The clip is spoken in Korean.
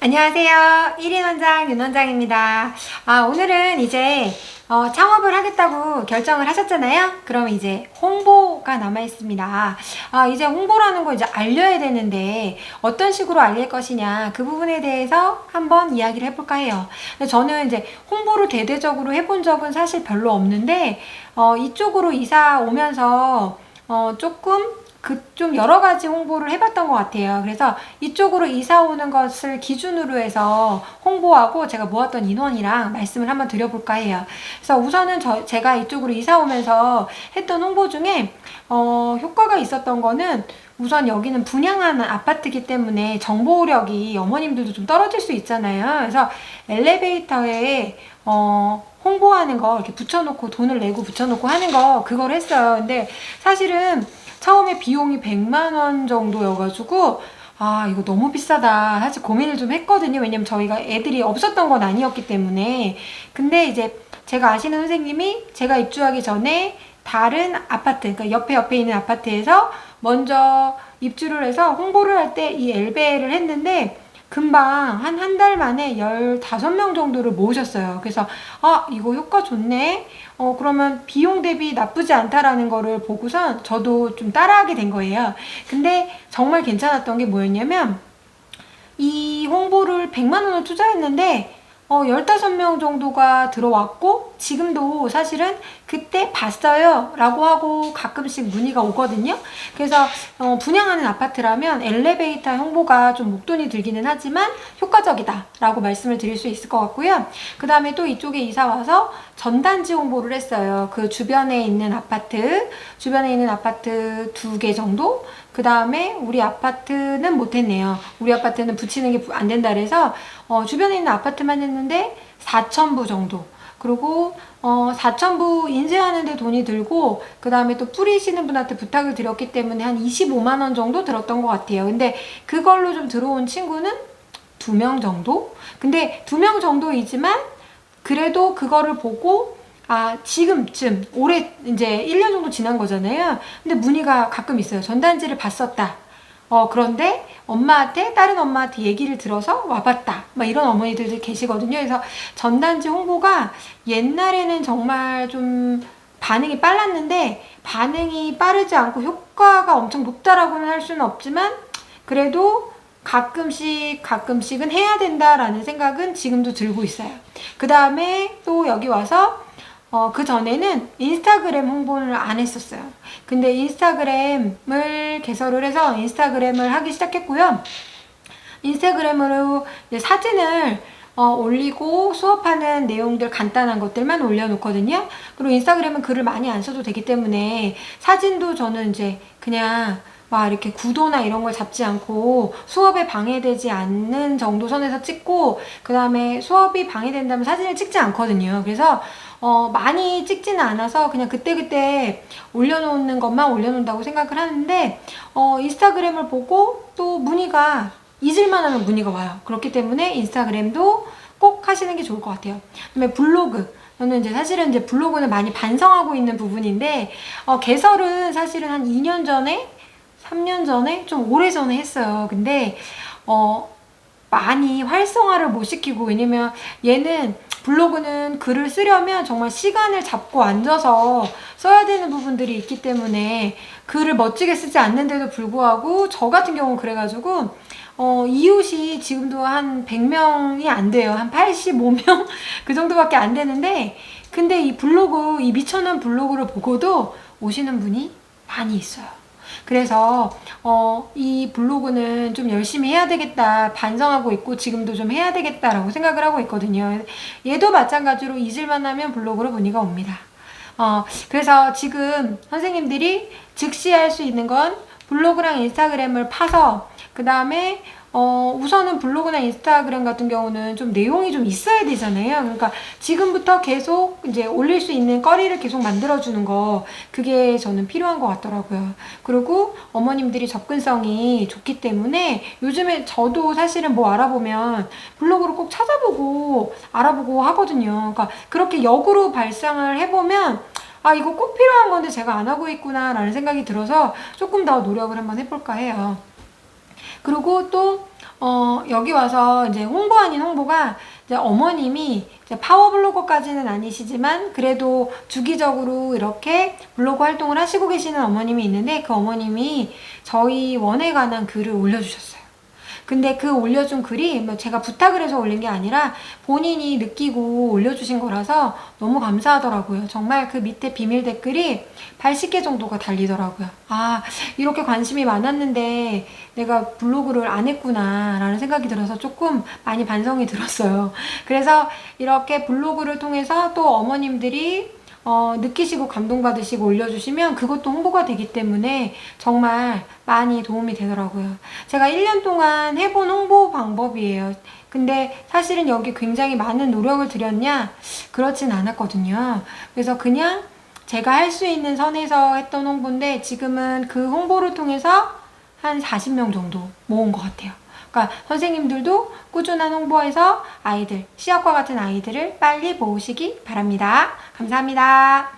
안녕하세요. 1인 원장 윤 원장입니다. 오늘은 이제 창업을 하겠다고 결정을 하셨잖아요. 그럼 이제 홍보가 남아 있습니다. 이제 홍보라는 거 이제 알려야 되는데 어떤 식으로 알릴 것이냐, 그 부분에 대해서 한번 이야기를 해볼까 해요. 근데 저는 이제 홍보를 대대적으로 해본 적은 사실 별로 없는데 이쪽으로 이사 오면서 조금 좀 여러 가지 홍보를 해봤던 것 같아요. 그래서 이쪽으로 이사 오는 것을 기준으로 해서 홍보하고 제가 모았던 인원이랑 말씀을 한번 드려볼까 해요. 그래서 우선은 제가 이쪽으로 이사 오면서 했던 홍보 중에 효과가 있었던 거는, 우선 여기는 분양하는 아파트이기 때문에 정보력이 어머님들도 좀 떨어질 수 있잖아요. 그래서 엘리베이터에 홍보하는 거 이렇게 붙여놓고, 돈을 내고 붙여놓고 하는 거, 그걸 했어요. 근데 사실은 처음에 비용이 100만 원 정도여가지고 이거 너무 비싸다 사실 고민을 좀 했거든요. 왜냐면 저희가 애들이 없었던 건 아니었기 때문에. 근데 이제 제가 아시는 선생님이 제가 입주하기 전에 다른 아파트, 그러니까 옆에 있는 아파트에서 먼저 입주를 해서 홍보를 할 때 이 엘베를 했는데 금방 한 달 만에 15명 정도를 모으셨어요. 그래서 이거 효과 좋네. 그러면 비용 대비 나쁘지 않다라는 거를 보고선 저도 좀 따라하게 된 거예요. 근데 정말 괜찮았던 게 뭐였냐면, 이 홍보를 100만 원을 투자했는데 15명 정도가 들어왔고, 지금도 사실은 그때 봤어요 라고 하고 가끔씩 문의가 오거든요. 그래서 분양하는 아파트라면 엘리베이터 홍보가 좀 목돈이 들기는 하지만 효과적이다 라고 말씀을 드릴 수 있을 것 같고요. 그 다음에 또 이쪽에 이사 와서 전단지 홍보를 했어요. 그 주변에 있는 아파트 2개 정도. 그 다음에 우리 아파트는 못했네요. 우리 아파트는 붙이는 게 안 된다 그래서 주변에 있는 아파트만 했는데 4,000부 정도. 그리고 4,000부 인쇄하는데 돈이 들고, 그 다음에 또 뿌리시는 분한테 부탁을 드렸기 때문에 한 25만 원 정도 들었던 것 같아요. 근데 그걸로 좀 들어온 친구는 2명 정도? 근데 2명 정도이지만 그래도 그거를 보고 지금쯤 올해 이제 1년 정도 지난 거잖아요. 근데 문의가 가끔 있어요. 전단지를 봤었다. 그런데 다른 엄마한테 얘기를 들어서 와봤다. 막 이런 어머니들도 계시거든요. 그래서 전단지 홍보가 옛날에는 정말 좀 반응이 빨랐는데, 반응이 빠르지 않고 효과가 엄청 높다라고는 할 수는 없지만 그래도 가끔씩은 해야 된다라는 생각은 지금도 들고 있어요. 그 다음에 또 여기 와서 그 전에는 인스타그램 홍보를 안 했었어요. 근데 인스타그램을 개설을 해서 인스타그램을 하기 시작했고요. 인스타그램으로 이제 사진을 올리고 수업하는 내용들 간단한 것들만 올려놓거든요. 그리고 인스타그램은 글을 많이 안 써도 되기 때문에 사진도 저는 이제 그냥 막 이렇게 구도나 이런 걸 잡지 않고 수업에 방해되지 않는 정도 선에서 찍고, 그 다음에 수업이 방해된다면 사진을 찍지 않거든요. 그래서 많이 찍지는 않아서 그냥 그때그때 올려놓는 것만 올려놓는다고 생각을 하는데, 인스타그램을 보고 또 문의가, 잊을만 하면 문의가 와요. 그렇기 때문에 인스타그램도 꼭 하시는 게 좋을 것 같아요. 그다음에 블로그. 저는 사실은 블로그는 많이 반성하고 있는 부분인데, 개설은 사실은 한 2년 전에, 3년 전에, 좀 오래전에 했어요. 근데 많이 활성화를 못 시키고, 왜냐면 얘는 블로그는 글을 쓰려면 정말 시간을 잡고 앉아서 써야 되는 부분들이 있기 때문에 글을 멋지게 쓰지 않는데도 불구하고, 저 같은 경우는 그래가지고 이웃이 지금도 한 100명이 안 돼요. 한 85명 그 정도밖에 안 되는데, 근데 이 미천한 블로그를 보고도 오시는 분이 많이 있어요. 그래서 이 블로그는 좀 열심히 해야 되겠다 반성하고 있고, 지금도 좀 해야 되겠다라고 생각을 하고 있거든요. 얘도 마찬가지로 잊을만 하면 블로그로 문의가 옵니다. 그래서 지금 선생님들이 즉시 할 수 있는 건 블로그랑 인스타그램을 파서, 그 다음에 우선은 블로그나 인스타그램 같은 경우는 좀 내용이 좀 있어야 되잖아요. 그러니까 지금부터 계속 이제 올릴 수 있는 거리를 계속 만들어주는 거, 그게 저는 필요한 것 같더라고요. 그리고 어머님들이 접근성이 좋기 때문에 요즘에 저도 사실은 뭐 알아보면 블로그를 꼭 찾아보고 알아보고 하거든요. 그러니까 그렇게 역으로 발상을 해보면 이거 꼭 필요한 건데 제가 안 하고 있구나 라는 생각이 들어서 조금 더 노력을 한번 해볼까 해요. 그리고 또 여기 와서 이제 홍보 아닌 홍보가 이제 어머님이 이제 파워블로거까지는 아니시지만 그래도 주기적으로 이렇게 블로그 활동을 하시고 계시는 어머님이 있는데 그 어머님이 저희 원에 관한 글을 올려주셨어요. 근데 그 올려준 글이 뭐 제가 부탁을 해서 올린 게 아니라 본인이 느끼고 올려주신 거라서 너무 감사하더라고요. 정말 그 밑에 비밀 댓글이 80개 정도가 달리더라고요. 아, 이렇게 관심이 많았는데 내가 블로그를 안 했구나 라는 생각이 들어서 조금 많이 반성이 들었어요. 그래서 이렇게 블로그를 통해서 또 어머님들이 느끼시고 감동받으시고 올려주시면 그것도 홍보가 되기 때문에 정말 많이 도움이 되더라고요. 제가 1년 동안 해본 홍보 방법이에요. 근데 사실은 여기 굉장히 많은 노력을 들였냐? 그렇진 않았거든요. 그래서 그냥 제가 할 수 있는 선에서 했던 홍보인데 지금은 그 홍보를 통해서 한 40명 정도 모은 것 같아요. 그러니까 선생님들도 꾸준한 홍보에서 아이들, 시역과 같은 아이들을 빨리 모으시기 바랍니다. 감사합니다.